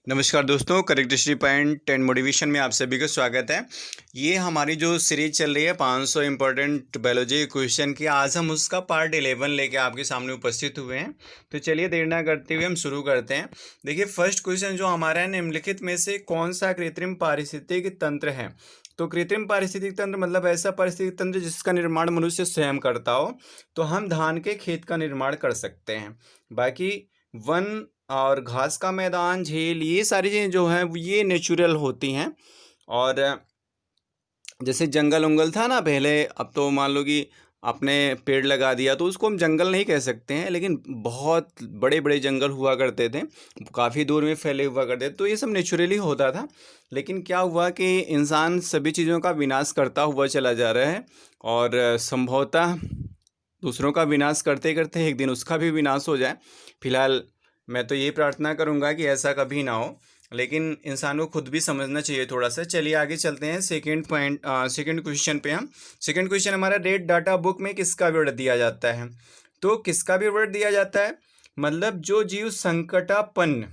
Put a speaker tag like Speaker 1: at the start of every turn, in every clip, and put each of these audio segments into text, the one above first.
Speaker 1: नमस्कार दोस्तों, correct history point 10 motivation में आप सभी का स्वागत है। ये हमारी जो सीरीज चल रही है 500 इम्पोर्टेंट बायोलॉजी क्वेश्चन की, आज हम उसका पार्ट 11 लेके आपके सामने उपस्थित हुए हैं। तो चलिए देर ना करते हुए हम शुरू करते हैं। देखिए, फर्स्ट क्वेश्चन जो हमारा है, निम्नलिखित में से कौन सा कृत्रिम पारिस्थितिक तंत्र है। तो कृत्रिम पारिस्थितिक तंत्र मतलब ऐसा पारिस्थितिक तंत्र जिसका निर्माण मनुष्य स्वयं करता हो। तो हम धान के खेत का निर्माण कर सकते हैं। बाकी वन और घास का मैदान, झील, ये सारी चीज़ें जो हैं ये नेचुरल होती हैं। और जैसे जंगल उंगल था ना पहले, अब तो मान लो कि आपने पेड़ लगा दिया तो उसको हम जंगल नहीं कह सकते हैं, लेकिन बहुत बड़े बड़े जंगल हुआ करते थे, काफ़ी दूर में फैले हुआ करते थे। तो ये सब नेचुरली होता था। लेकिन क्या हुआ कि इंसान सभी चीज़ों का विनाश करता हुआ चला जा रहा है, और संभवतः दूसरों का विनाश करते करते एक दिन उसका भी विनाश हो जाए। फिलहाल मैं तो ये प्रार्थना करूंगा कि ऐसा कभी ना हो, लेकिन इंसान को खुद भी समझना चाहिए थोड़ा सा। चलिए आगे चलते हैं सेकंड क्वेश्चन पे। हम सेकंड क्वेश्चन हमारा, रेड डाटा बुक में किसका विवरण दिया जाता है। तो किसका विवरण दिया जाता है मतलब जो जीव संकटापन्न,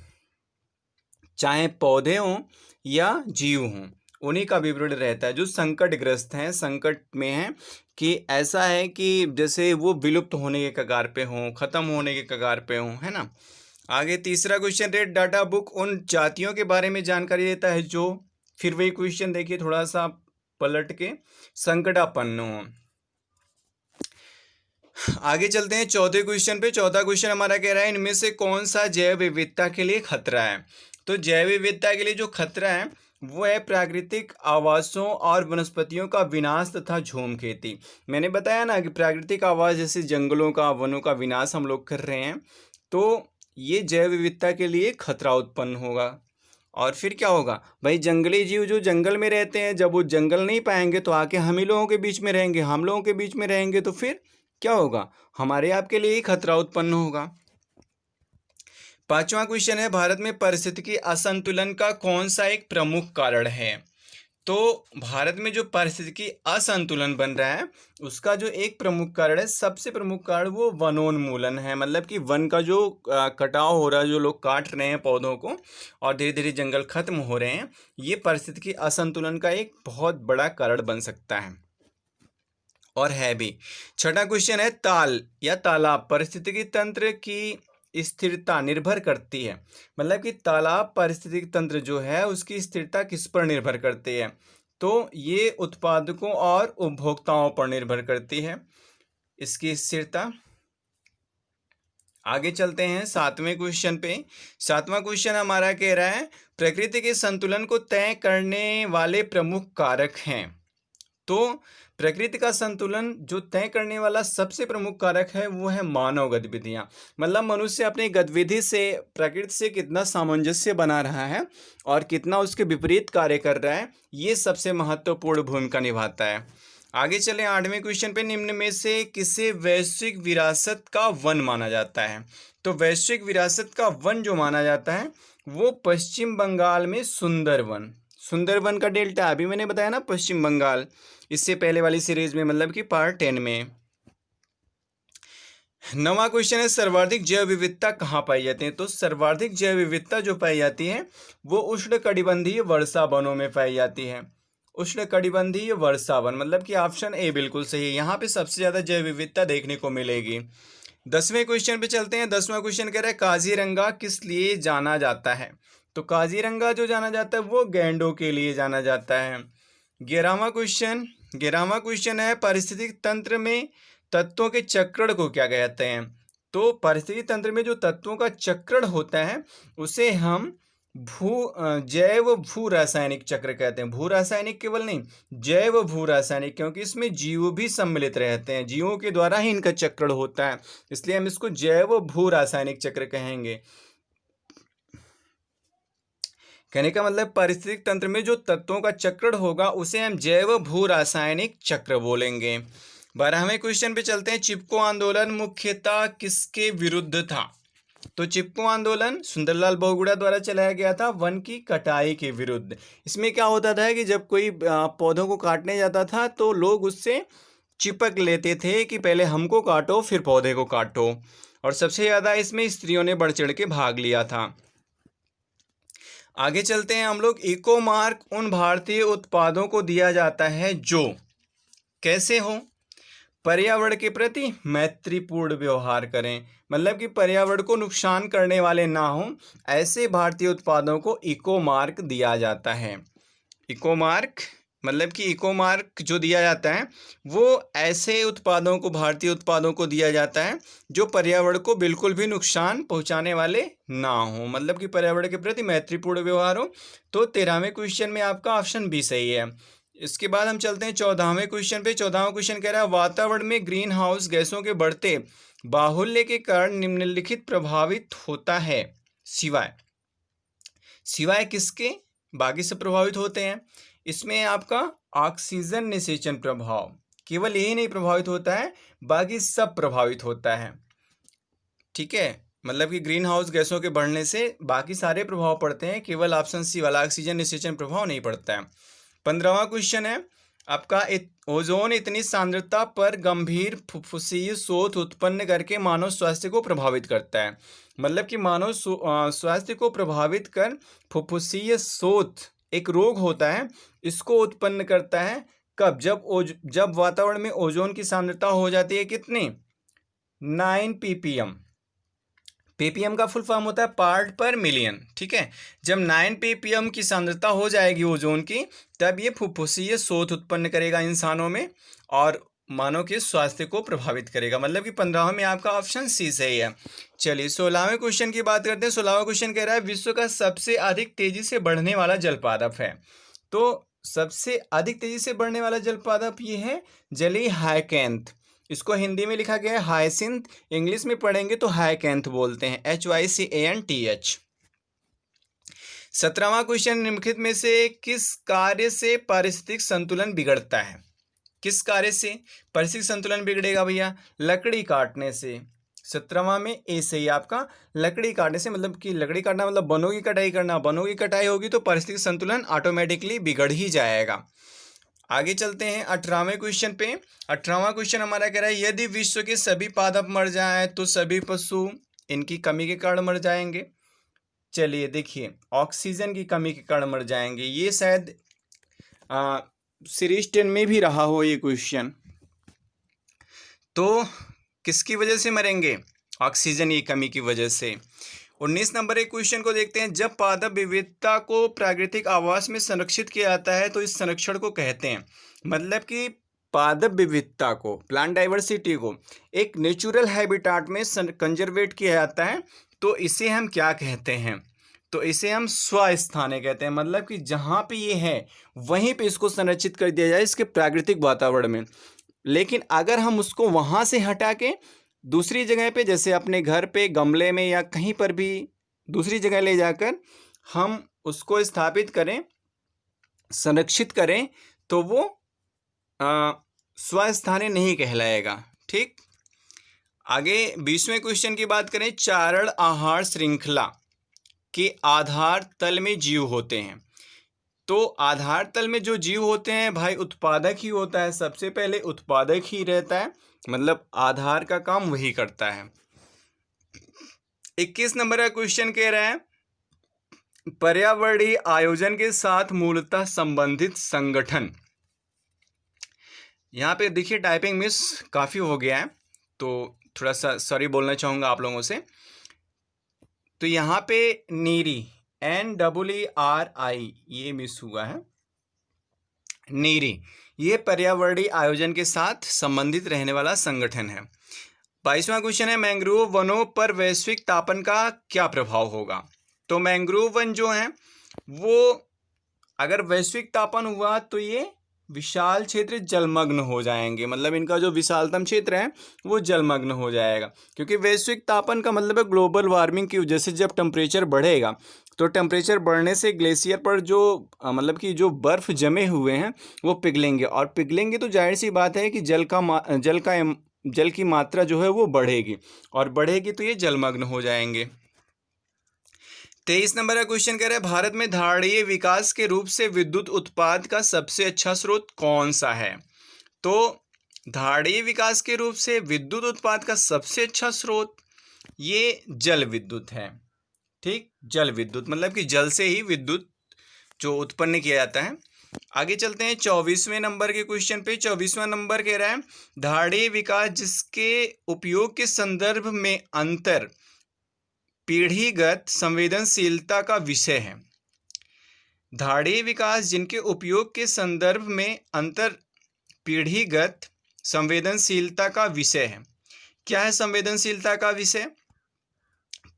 Speaker 1: चाहे पौधे हों या जीव हों, उन्हीं का विवरण रहता है। जो संकटग्रस्त हैं, संकट में हैं, कि ऐसा है कि जैसे वो विलुप्त होने के कगार पे हों, खत्म होने के कगार पे हों, है ना। आगे तीसरा क्वेश्चन, रेड डाटा बुक उन जातियों के बारे में जानकारी देता है जो, फिर वही क्वेश्चन देखिए थोड़ा सा पलट के, संकटापन्न हो। आगे चलते हैं चौथे क्वेश्चन पे। चौथा क्वेश्चन हमारा कह रहा है, इनमें से कौन सा जैव विविधता के लिए खतरा है। तो जैव विविधता के लिए जो खतरा है वो है प्राकृतिक आवासों और वनस्पतियों का विनाश तथा झूम खेती। मैंने बताया ना कि प्राकृतिक आवास जैसे जंगलों का, वनों का विनाश हम लोग कर रहे हैं, तो ये जैव विविधता के लिए खतरा उत्पन्न होगा। और फिर क्या होगा भाई, जंगली जीव जो जंगल में रहते हैं, जब वो जंगल नहीं पाएंगे तो आके हम ही लोगों के बीच में रहेंगे, हम लोगों के बीच में रहेंगे तो फिर क्या होगा, हमारे आपके लिए ही खतरा उत्पन्न होगा। पांचवा क्वेश्चन है, भारत में पारिस्थितिकी असंतुलन का कौन सा एक प्रमुख कारण है। तो भारत में जो पारिस्थितिकी असंतुलन बन रहा है उसका जो एक प्रमुख कारण है, सबसे प्रमुख कारण, वो वनोन्मूलन है। मतलब कि वन का जो कटाव हो रहा है, जो लोग काट रहे हैं पौधों को और धीरे धीरे जंगल खत्म हो रहे हैं, ये पारिस्थितिकी असंतुलन का एक बहुत बड़ा कारण बन सकता है और है भी। छठा क्वेश्चन है, ताल या तालाब पारिस्थितिकी तंत्र की स्थिरता निर्भर करती है। मतलब कि तालाब पारिस्थितिकी तंत्र जो है उसकी स्थिरता किस पर निर्भर करती है। तो ये उत्पादकों और उपभोक्ताओं पर निर्भर करती है इसकी स्थिरता। आगे चलते हैं सातवें क्वेश्चन पे। सातवां क्वेश्चन हमारा कह रहा है, प्रकृति के संतुलन को तय करने वाले प्रमुख कारक हैं। तो प्रकृति का संतुलन जो तय करने वाला सबसे प्रमुख कारक है वो है मानव गतिविधियां। मतलब मनुष्य अपनी गतिविधि से प्रकृति से कितना सामंजस्य बना रहा है और कितना उसके विपरीत कार्य कर रहा है, ये सबसे महत्वपूर्ण भूमिका निभाता है। आगे चले आठवें क्वेश्चन पे, निम्न में से किसे वैश्विक विरासत का वन माना जाता है। तो वैश्विक विरासत का वन जो माना जाता है वो पश्चिम बंगाल में सुंदरवन, सुंदरवन का डेल्टा, अभी मैंने बताया ना पश्चिम बंगाल, इससे पहले वाली सीरीज में, मतलब कि पार्ट 10 में। नवा क्वेश्चन है, सर्वाधिक जैव विविधता कहाँ पाई जाती है। तो सर्वाधिक जैव विविधता जो पाई जाती है वो उष्णकटिबंधीय वर्षा वनों में पाई जाती है। उष्णकटिबंधीय वर्षा वन, मतलब कि ऑप्शन ए बिल्कुल सही है, यहाँ पे सबसे ज्यादा जैव विविधता देखने को मिलेगी। 10वें क्वेश्चन पे चलते हैं। 10वां क्वेश्चन कह रहा है, काजीरंगा किस लिए जाना जाता है। तो काजीरंगा जो जाना जाता है वो गैंडों के लिए जाना जाता है। 11वां क्वेश्चन है, पारिस्थितिक तंत्र में तत्वों के चक्रण को क्या कहते हैं। तो पारिस्थितिक तंत्र में जो तत्वों का चक्रण होता है उसे हम जैव भू रासायनिक चक्र कहते हैं। भू रासायनिक केवल नहीं, जैव भू रासायनिक, क्योंकि इसमें जीव भी सम्मिलित रहते हैं, जीवों के द्वारा ही इनका चक्रण होता है, इसलिए हम इसको जैव भू रासायनिक चक्र कहेंगे। कहने का मतलब पारिस्थितिक तंत्र में जो तत्वों का चक्रण होगा उसे हम जैव भू रासायनिक चक्र बोलेंगे। 12वें क्वेश्चन पे चलते हैं, चिपको आंदोलन मुख्यतः किसके विरुद्ध था। तो चिपको आंदोलन सुंदरलाल बहुगुणा द्वारा चलाया गया था वन की कटाई के विरुद्ध। इसमें क्या होता था कि जब कोई पौधों को काटने जाता था तो लोग उससे चिपक लेते थे कि पहले हमको काटो फिर पौधे को काटो, और सबसे ज़्यादा इसमें स्त्रियों ने बढ़ चढ़ के भाग लिया था। आगे चलते हैं हम लोग। इको मार्क उन भारतीय उत्पादों को दिया जाता है जो कैसे हो, पर्यावरण के प्रति मैत्रीपूर्ण व्यवहार करें, मतलब कि पर्यावरण को नुकसान करने वाले ना हो, ऐसे भारतीय उत्पादों को इको मार्क दिया जाता है। इको मार्क मतलब कि इको मार्क जो दिया जाता है वो ऐसे उत्पादों को, भारतीय उत्पादों को दिया जाता है जो पर्यावरण को बिल्कुल भी नुकसान पहुंचाने वाले ना हो, मतलब कि पर्यावरण के प्रति मैत्रीपूर्ण व्यवहार हो। तो 13वें क्वेश्चन में आपका ऑप्शन बी सही है। इसके बाद हम चलते हैं 14वें क्वेश्चन पे। 14वां क्वेश्चन कह रहा है वातावरण में ग्रीन हाउस गैसों के बढ़ते बाहुल्य के कारण निम्नलिखित प्रभावित होता है, सिवाय सिवाय किसके बाकी सब प्रभावित होते हैं। इसमें आपका ऑक्सीजन निषेचन प्रभाव, केवल यही नहीं प्रभावित होता है, बाकी सब प्रभावित होता है। ठीक है, मतलब कि ग्रीन हाउस गैसों के बढ़ने से बाकी सारे प्रभाव पड़ते हैं, केवल ऑप्शन सी वाला ऑक्सीजन निषेचन प्रभाव नहीं पड़ता है। 15वां क्वेश्चन है आपका ओजोन इतनी सांद्रता पर गंभीर फुफ्फुसीय शोथ उत्पन्न करके मानव स्वास्थ्य को प्रभावित करता है, मतलब कि मानव स्वास्थ्य को प्रभावित कर फुफ्फुसीय शोथ एक रोग होता है, इसको उत्पन्न करता है कब, जब वातावरण में ओजोन की सांद्रता हो जाती है कितनी, 9 ppm। ppm का फुल फॉर्म होता है पार्ट पर मिलियन। ठीक है, जब 9 ppm की सांद्रता हो जाएगी ओजोन की, तब ये फुफ्फुसीय शोथ उत्पन्न करेगा इंसानों में और मानव के स्वास्थ्य को प्रभावित करेगा, मतलब कि 15वां में आपका ऑप्शन सी सही है। चलिए 16वें क्वेश्चन की बात करते हैं। 16वां क्वेश्चन कह रहा है विश्व का सबसे अधिक तेजी से बढ़ने वाला जल पादप है। तो सबसे अधिक तेजी से बढ़ने वाला जल पादप ये है जलीय हाइकैंथ। इसको हिंदी में लिखा गया है हायसिंथ, इंग्लिश में पढ़ेंगे तो हाइकैंथ बोलते हैं, HYCANTH। 17वां क्वेश्चन निम्नलिखित में से किस कार्य से पारिस्थितिक संतुलन बिगड़ता है, किस कार्य से पारिस्थितिक संतुलन बिगड़ेगा भैया, लकड़ी काटने से। 17वां में ए सही आपका, लकड़ी काटने से, मतलब कि लकड़ी काटना मतलब वनों की कटाई करना, वनों की कटाई होगी तो पारिस्थितिक संतुलन ऑटोमेटिकली बिगड़ ही जाएगा। आगे चलते हैं 18वें क्वेश्चन पे। 18वां क्वेश्चन हमारा कह रहा है यदि विश्व के सभी पादप मर जाएं तो सभी पशु इनकी कमी के कारण मर जाएंगे। चलिए देखिए, ऑक्सीजन की कमी के कारण मर जाएंगे, ये शायद सीरीज 10 में भी रहा हो ये क्वेश्चन। तो किसकी वजह से मरेंगे, ऑक्सीजन की कमी की वजह से। 19 नंबर एक क्वेश्चन को देखते हैं। जब पादप विविधता को प्राकृतिक आवास में संरक्षित किया जाता है तो इस संरक्षण को कहते हैं, मतलब कि पादप विविधता को, प्लांट डाइवर्सिटी को एक नेचुरल हैबिटाट में कंजर्वेट किया जाता है तो इसे हम क्या कहते हैं, तो इसे हम स्वस्थाने कहते हैं, मतलब कि जहाँ पे ये है वहीं पे इसको संरक्षित कर दिया जाए इसके प्राकृतिक वातावरण में। लेकिन अगर हम उसको वहाँ से हटा के दूसरी जगह पे, जैसे अपने घर पे गमले में या कहीं पर भी दूसरी जगह ले जाकर हम उसको स्थापित करें, संरक्षित करें, तो वो स्वस्थाने नहीं कहलाएगा। ठीक, आगे 20वें क्वेश्चन की बात करें। चारण आहार श्रृंखला के आधार तल में जीव होते हैं। तो आधार तल में जो जीव होते हैं भाई उत्पादक ही होता है, सबसे पहले उत्पादक ही रहता है, मतलब आधार का काम वही करता है। 21 नंबर का क्वेश्चन कह रहा है पर्यावरणीय आयोजन के साथ मूलतः संबंधित संगठन। यहाँ पे देखिए टाइपिंग मिस काफ़ी हो गया है तो थोड़ा सा सॉरी बोलना चाहूँगा आप लोगों से। तो यहाँ पे नीरी NEERI ये मिस हुआ है, नीरी ये पर्यावरणीय आयोजन के साथ संबंधित रहने वाला संगठन है। 22वां क्वेश्चन है मैंग्रोव वनों पर वैश्विक तापन का क्या प्रभाव होगा। तो मैंग्रोव वन जो हैं वो अगर वैश्विक तापन हुआ तो ये विशाल क्षेत्र जलमग्न हो जाएंगे, मतलब इनका जो विशालतम क्षेत्र है वो जलमग्न हो जाएगा, क्योंकि वैश्विक तापन का मतलब है ग्लोबल वार्मिंग की वजह से जब टेम्परेचर बढ़ेगा तो टेम्परेचर बढ़ने से ग्लेशियर पर जो मतलब कि जो बर्फ़ जमे हुए हैं वो पिघलेंगे, और पिघलेंगे तो जाहिर सी बात है कि जल की मात्रा जो है वो बढ़ेगी, और बढ़ेगी तो ये जलमग्न हो जाएंगे। 23 नंबर का क्वेश्चन कह रहा है भारत में धारणीय विकास के रूप से विद्युत उत्पाद का सबसे अच्छा स्रोत कौन सा है। तो धारणीय विकास के रूप से विद्युत उत्पाद का सबसे अच्छा स्रोत ये जल विद्युत है। ठीक, जल विद्युत मतलब कि जल से ही विद्युत जो उत्पन्न किया जाता है। आगे चलते हैं 24वें नंबर के क्वेश्चन पे। 24वां नंबर कह रहा है धारणीय विकास जिसके उपयोग के संदर्भ में अंतर पीढ़ीगत संवेदनशीलता का विषय है। धारणीय विकास जिनके उपयोग के संदर्भ में अंतर पीढ़ीगत संवेदनशीलता का विषय है। क्या है संवेदनशीलता का विषय?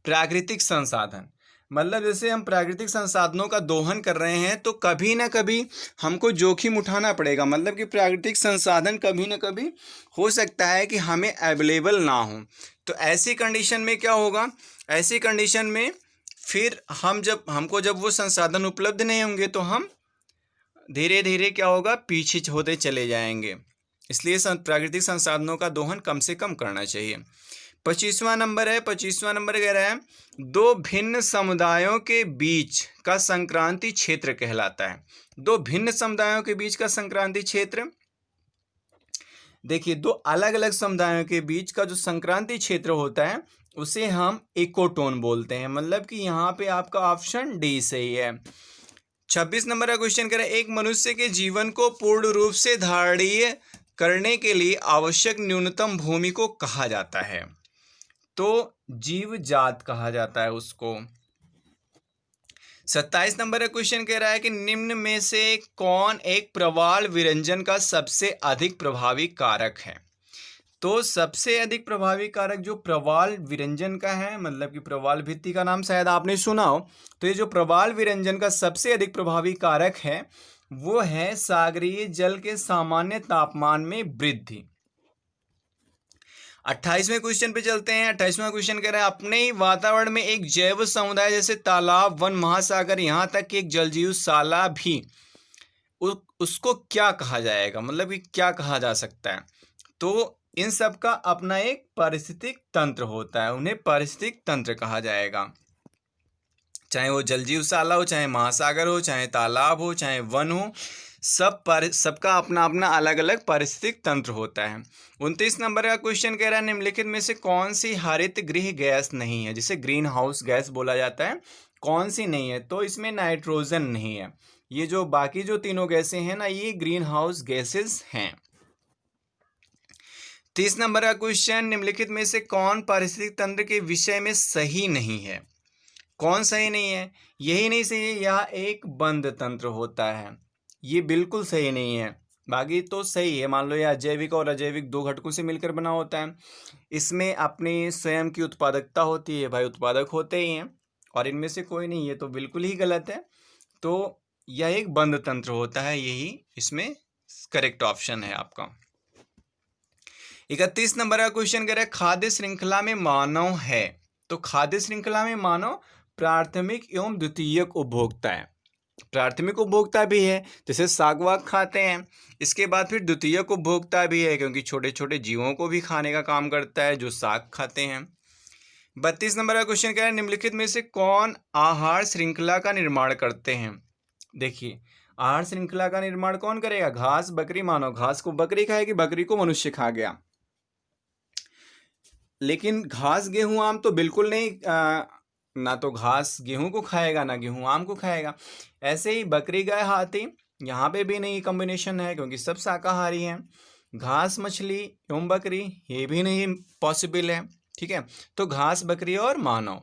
Speaker 1: प्राकृतिक संसाधन। मतलब जैसे हम प्राकृतिक संसाधनों का दोहन कर रहे हैं तो कभी ना कभी हमको जोखिम उठाना पड़ेगा। मतलब कि प्राकृतिक संसाधन कभी ना कभी हो सकता है कि हमें अवेलेबल ना हो। तो ऐसी कंडीशन में क्या होगा? ऐसी कंडीशन में फिर हमको जब वो संसाधन उपलब्ध नहीं होंगे तो हम धीरे धीरे क्या होगा, पीछे होते चले जाएंगे। इसलिए प्राकृतिक संसाधनों का दोहन कम से कम करना चाहिए। 25वां नंबर है। 25वां नंबर कह रहा है दो भिन्न समुदायों के बीच का संक्रांति क्षेत्र कहलाता है। दो भिन्न समुदायों के बीच का संक्रांति क्षेत्र, देखिए दो अलग अलग समुदायों के बीच का जो संक्रांति क्षेत्र होता है उसे हम इकोटोन बोलते हैं। मतलब कि यहाँ पे आपका ऑप्शन डी सही है। 26 नंबर का क्वेश्चन कह रहा है एक मनुष्य के जीवन को पूर्ण रूप से धारणीय करने के लिए आवश्यक न्यूनतम भूमि को कहा जाता है। तो जीव जात कहा जाता है उसको। 27 नंबर का क्वेश्चन कह रहा है कि निम्न में से कौन एक प्रवाल विरंजन का सबसे अधिक प्रभावी कारक है। तो सबसे अधिक प्रभावी कारक जो प्रवाल विरंजन का है, मतलब कि प्रवाल भित्ति का नाम शायद आपने सुना हो, तो ये जो प्रवाल विरंजन का सबसे अधिक प्रभावी कारक है वो है सागरीय जल के सामान्य तापमान में वृद्धि। 28वें क्वेश्चन पे चलते हैं। 28वां क्वेश्चन कह रहा है अपने ही वातावरण में एक जैव समुदाय जैसे तालाब, वन, महासागर, यहाँ तक कि एक जलजीवशाला भी उसको क्या कहा जाएगा। मतलब कि क्या कहा जा सकता है। तो इन सब का अपना एक पारिस्थितिक तंत्र होता है, उन्हें पारिस्थितिक तंत्र कहा जाएगा। चाहे वो जलजीवशाला हो, चाहे महासागर हो, चाहे तालाब हो, चाहे वन हो, सबका अपना अपना अलग अलग पारिस्थितिक तंत्र होता है। 29 नंबर का क्वेश्चन कह रहा है निम्नलिखित में से कौन सी हरित गृह गैस नहीं है, जिसे ग्रीन हाउस गैस बोला जाता है, कौन सी नहीं है। तो इसमें नाइट्रोजन नहीं है। ये जो बाकी जो तीनों गैसें हैं ना, ये ग्रीन हाउस गैसेस हैं। 30 नंबर का क्वेश्चन निम्नलिखित में से कौन पारिस्थितिक तंत्र के विषय में सही नहीं है। कौन सही नहीं है? यही नहीं सही है, यह एक बंद तंत्र होता है, ये बिल्कुल सही नहीं है। बाकी तो सही है। मान लो यह जैविक और अजैविक दो घटकों से मिलकर बना होता है। इसमें अपनी स्वयं की उत्पादकता होती है, भाई उत्पादक होते ही हैं, और इनमें से कोई नहीं है, तो बिल्कुल ही गलत है। तो यह एक बंद तंत्र होता है, यही इसमें करेक्ट ऑप्शन है आपका। 31 नंबर का क्वेश्चन कह रहा है खाद्य श्रृंखला में मानव है। तो खाद्य श्रृंखला में मानव प्राथमिक एवं द्वितीयक उपभोक्ता है। प्राथमिक उपभोक्ता भी है, जैसे साग वाग खाते हैं। इसके बाद फिर द्वितीयक उपभोक्ता भी है, क्योंकि छोटे छोटे जीवों को भी खाने का काम करता है जो साग खाते हैं। 32 नंबर का क्वेश्चन कह रहा है निम्नलिखित में से कौन आहार श्रृंखला का निर्माण करते हैं। देखिए आहार श्रृंखला का निर्माण कौन करेगा? घास, बकरी। मानव घास को बकरी खाएगी, बकरी को मनुष्य खा गया। लेकिन घास, गेहूं, आम तो बिल्कुल नहीं। ना तो घास गेहूं को खाएगा, ना गेहूं आम को खाएगा। ऐसे ही बकरी, गाय, हाथी, यहाँ पे भी नहीं कॉम्बिनेशन है, क्योंकि सब शाकाहारी हैं। घास, मछली एवं बकरी, ये भी नहीं पॉसिबल है। ठीक है, तो घास, बकरी और मानव।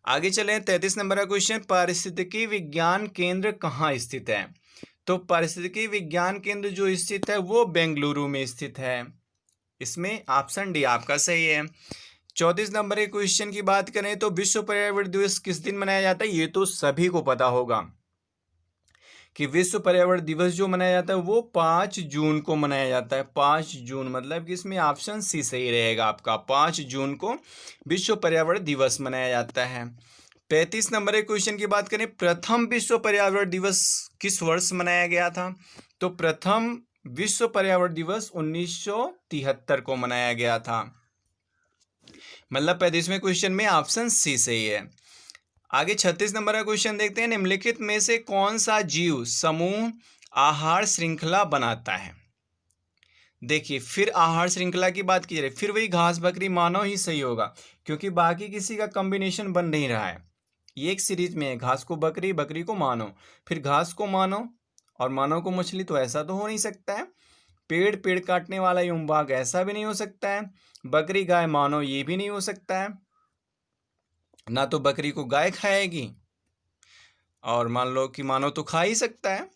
Speaker 1: आगे चलें। 33 नंबर का क्वेश्चन पारिस्थितिकी विज्ञान केंद्र कहाँ स्थित है। तो पारिस्थितिकी विज्ञान केंद्र जो स्थित है वो बेंगलुरु में स्थित है। इसमें ऑप्शन डी आपका सही है। 34 नंबर के क्वेश्चन की बात करें तो विश्व पर्यावरण दिवस किस दिन मनाया जाता है। ये तो सभी को पता होगा कि विश्व पर्यावरण दिवस जो मनाया जाता है वो 5 जून को मनाया जाता है। 5 जून, मतलब कि इसमें ऑप्शन सी सही रहेगा आपका। 5 जून को विश्व पर्यावरण दिवस मनाया जाता है। 35 नंबर के क्वेश्चन की बात करें प्रथम विश्व पर्यावरण दिवस किस वर्ष मनाया गया था। तो प्रथम विश्व पर्यावरण दिवस 1973 को मनाया गया था। मतलब 35वें क्वेश्चन में ऑप्शन सी सही है। आगे 36 नंबर का क्वेश्चन देखते हैं निम्नलिखित में से कौन सा जीव समूह आहार श्रृंखला बनाता है। देखिए फिर आहार श्रृंखला की बात की जाए, फिर वही घास, बकरी, मानव ही सही होगा, क्योंकि बाकी किसी का कॉम्बिनेशन बन नहीं रहा है। ये एक सीरीज में है, घास को बकरी, बकरी को मानव, फिर घास को मानव और मानव को मछली, तो ऐसा तो हो नहीं सकता है। पेड़ पेड़ काटने वाला यूं बाघ, ऐसा भी नहीं हो सकता है। बकरी गाय मानव, ये भी नहीं हो सकता है। ना तो बकरी को गाय खाएगी और मान लो कि मानव तो खा ही सकता है।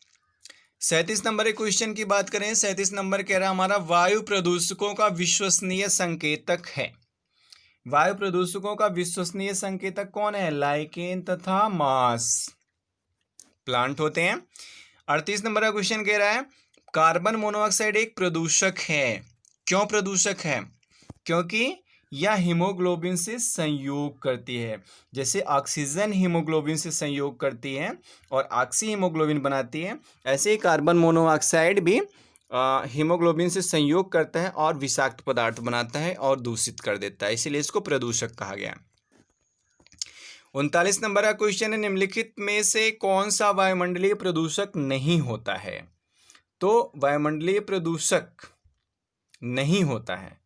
Speaker 1: 37 नंबर के क्वेश्चन की बात करें, 37 नंबर कह रहा है हमारा वायु प्रदूषकों का विश्वसनीय संकेतक है। वायु प्रदूषकों का विश्वसनीय संकेतक कौन है? लाइकेन तथा मास प्लांट होते हैं। 38 नंबर का क्वेश्चन कह रहा है कार्बन मोनोऑक्साइड एक प्रदूषक है। क्यों प्रदूषक है? क्योंकि यह हीमोग्लोबिन से संयोग करती है। जैसे ऑक्सीजन हीमोग्लोबिन से संयोग करती है और ऑक्सी हीमोग्लोबिन बनाती है, ऐसे ही कार्बन मोनोऑक्साइड भी हीमोग्लोबिन से संयोग करता है और विषाक्त पदार्थ बनाता है और दूषित कर देता है, इसीलिए इसको प्रदूषक कहा गया। 39 नंबर का क्वेश्चन है निम्नलिखित में से कौन सा वायुमंडलीय प्रदूषक नहीं होता है? तो वायुमंडलीय प्रदूषक नहीं होता है,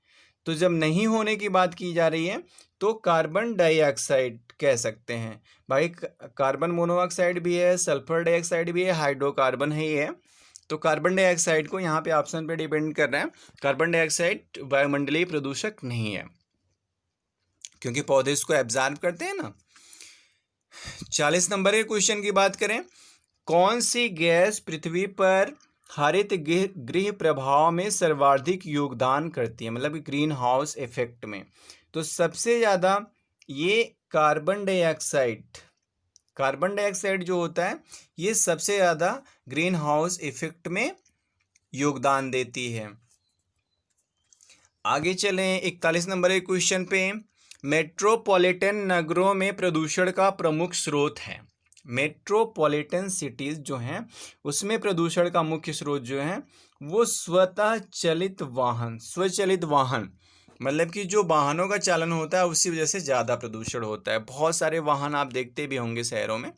Speaker 1: तो जब नहीं होने की बात की जा रही है तो कार्बन डाइऑक्साइड कह सकते हैं। भाई कार्बन मोनोऑक्साइड भी है, सल्फर डाइऑक्साइड भी है, हाइड्रोकार्बन ही है। तो कार्बन डाइऑक्साइड को यहाँ पे ऑप्शन पे डिपेंड कर रहा है। कार्बन डाइऑक्साइड वायुमंडलीय प्रदूषक नहीं है क्योंकि पौधे इसको एब्जॉर्ब करते हैं ना। 40 नंबर के क्वेश्चन की बात करें, कौन सी गैस पृथ्वी पर हरित गृह प्रभाव में सर्वाधिक योगदान करती है, मतलब ग्रीन हाउस इफेक्ट में? तो सबसे ज़्यादा ये कार्बन डाइऑक्साइड जो होता है ये सबसे ज़्यादा ग्रीन हाउस इफेक्ट में योगदान देती है। आगे चलें 41 नंबर के क्वेश्चन पे, मेट्रोपॉलिटन नगरों में प्रदूषण का प्रमुख स्रोत है। मेट्रोपॉलिटन सिटीज़ जो हैं उसमें प्रदूषण का मुख्य स्रोत जो है वो स्वचालित वाहन, मतलब कि जो वाहनों का चालन होता है उसी वजह से ज़्यादा प्रदूषण होता है। बहुत सारे वाहन आप देखते भी होंगे शहरों में।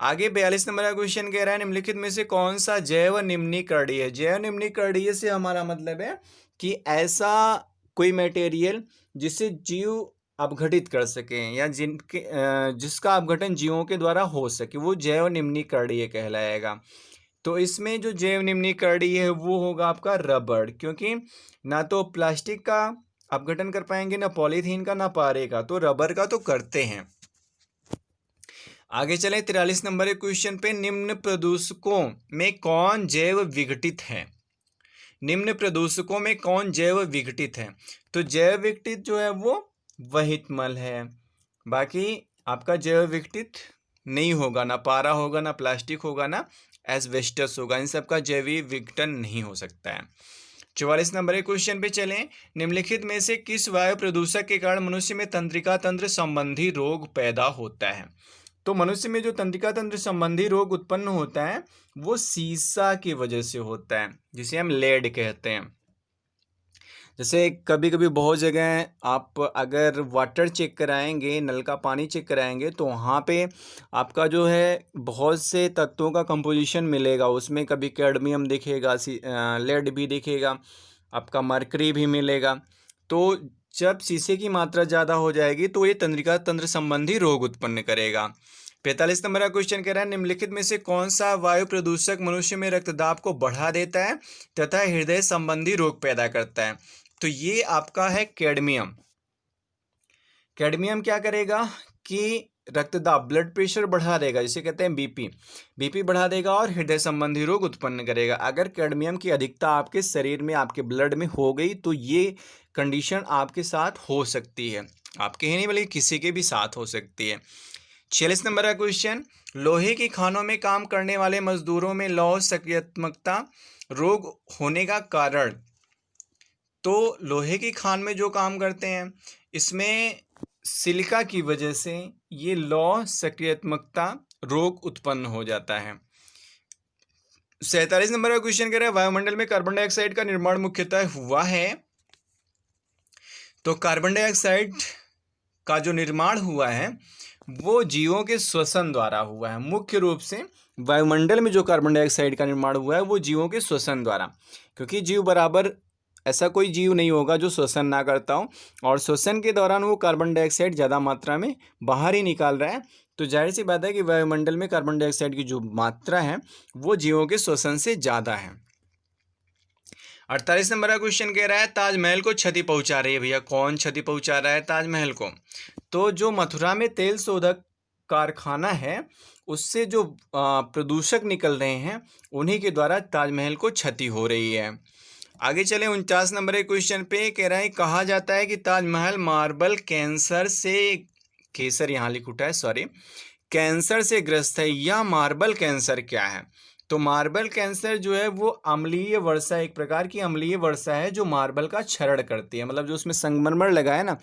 Speaker 1: आगे 42 नंबर का क्वेश्चन कह रहा है निम्नलिखित में से कौन सा जैव निम्नीकरणीय? जैव निम्नीकरणीय से हमारा मतलब है कि ऐसा कोई मटेरियल जिसे जीव अपघटित कर सकें या जिसका अपघटन जीवों के द्वारा हो सके, वो जैव निम्नीकरणीय कहलाएगा। तो इसमें जो जैव निम्नीकरणीय है वो होगा आपका रबड़, क्योंकि ना तो प्लास्टिक का अपघटन कर पाएंगे, ना पॉलीथीन का, ना पारे का, तो रबर का तो करते हैं। आगे चलें 43 नंबर के क्वेश्चन पे, निम्न प्रदूषकों में कौन जैव विघटित है? निम्न प्रदूषकों में कौन जैव विघटित है? तो जैव विघटित जो है वो वहितमल है। बाकी आपका जैव विघटित नहीं होगा, ना पारा होगा, ना प्लास्टिक होगा, ना एस्बेस्टस होगा, इन सब का जैविक विघटन नहीं हो सकता है। 44 नंबर के क्वेश्चन पे चलें, निम्नलिखित में से किस वायु प्रदूषक के कारण मनुष्य में तंत्रिका तंत्र संबंधी रोग पैदा होता है? तो मनुष्य में जो तंत्रिका तंत्र संबंधी रोग उत्पन्न होता है वो सीसा की वजह से होता है, जिसे हम लेड कहते हैं। जैसे कभी कभी बहुत जगह आप अगर वाटर चेक कराएंगे, नल का पानी चेक कराएंगे, तो वहाँ पे आपका जो है बहुत से तत्वों का कंपोजिशन मिलेगा। उसमें कभी कैडमियम दिखेगा, लेड भी दिखेगा, आपका मरकरी भी मिलेगा। तो जब शीशे की मात्रा ज़्यादा हो जाएगी तो ये तंत्रिका तंत्र संबंधी रोग उत्पन्न करेगा। 45 नंबर का क्वेश्चन कह रहा है निम्नलिखित में से कौन सा वायु प्रदूषक मनुष्य में रक्तदाब को बढ़ा देता है तथा हृदय संबंधी रोग पैदा करता है? तो ये आपका है कैडमियम। कैडमियम क्या करेगा कि रक्तदाब, ब्लड प्रेशर बढ़ा देगा, जिसे कहते हैं बीपी बढ़ा देगा और हृदय संबंधी रोग उत्पन्न करेगा। अगर कैडमियम की अधिकता आपके शरीर में, आपके ब्लड में हो गई तो ये कंडीशन आपके साथ हो सकती है, आपके ही नहीं बल्कि किसी के भी साथ हो सकती है। 46 नंबर का क्वेश्चन, लोहे की खानों में काम करने वाले मजदूरों में लौह सक्रियत्मकता रोग होने का कारण? तो लोहे की खान में जो काम करते हैं इसमें सिलिका की वजह से ये लौह सक्रियत्मकता रोग उत्पन्न हो जाता है। 47 नंबर का क्वेश्चन कह रहा है वायुमंडल में कार्बन डाइऑक्साइड का निर्माण मुख्यतः हुआ है। तो कार्बन डाइऑक्साइड का जो निर्माण हुआ है वो जीवों के श्वसन द्वारा हुआ है। मुख्य रूप से वायुमंडल में जो कार्बन डाइऑक्साइड का निर्माण हुआ है वो जीवों के श्वसन द्वारा, क्योंकि जीव बराबर ऐसा कोई जीव नहीं होगा जो श्वसन ना करता हो, और श्वसन के दौरान वो कार्बन डाइऑक्साइड ज़्यादा मात्रा में बाहर ही निकाल रहा है, तो जाहिर सी बात है कि वायुमंडल में कार्बन डाइऑक्साइड की जो मात्रा है वो जीवों के श्वसन से ज़्यादा है। 48 नंबर का क्वेश्चन कह रहा है ताजमहल को क्षति पहुंचा रही है। भैया कौन क्षति पहुंचा रहा है ताजमहल को? तो जो मथुरा में तेल शोधक कारखाना है उससे जो प्रदूषक निकल रहे हैं उन्हीं के द्वारा ताजमहल को क्षति हो रही है। आगे चले 49 नंबर के क्वेश्चन पे कह रहा है कहा जाता है कि ताजमहल मार्बल कैंसर से, केसर यहाँ लिख उठा है सॉरी, कैंसर से ग्रस्त है। यह मार्बल कैंसर क्या है? तो मार्बल कैंसर जो है वो अम्लीय वर्षा, एक प्रकार की अम्लीय वर्षा है जो मार्बल का क्षरण करती है। मतलब जो उसमें संगमरमर लगा है ना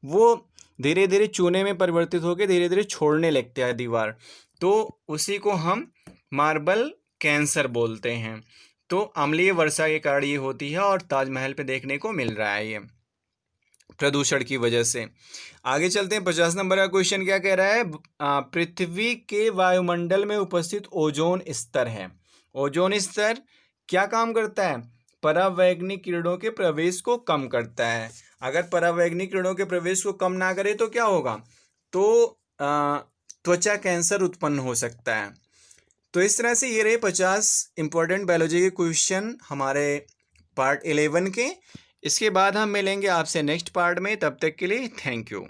Speaker 1: वो धीरे धीरे चूने में परिवर्तित होकर धीरे धीरे छोड़ने लगता है दीवार, तो उसी को हम मार्बल कैंसर बोलते हैं। तो अम्लीय वर्षा के कारण ये होती है और ताजमहल पे देखने को मिल रहा है ये प्रदूषण की वजह से। आगे चलते हैं 50 नंबर का क्वेश्चन क्या कह रहा है? पृथ्वी के वायुमंडल में उपस्थित ओजोन स्तर है। ओजोन स्तर क्या काम करता है? परावैंगनिक किरणों के प्रवेश को कम करता है। अगर परावैंगनिक किरणों के प्रवेश को कम ना करे तो क्या होगा? तो त्वचा कैंसर उत्पन्न हो सकता है। तो इस तरह से ये रहे 50 इंपॉर्टेंट बायोलॉजी के क्वेश्चन हमारे पार्ट 11 के। इसके बाद हम मिलेंगे आपसे नेक्स्ट पार्ट में, तब तक के लिए थैंक यू।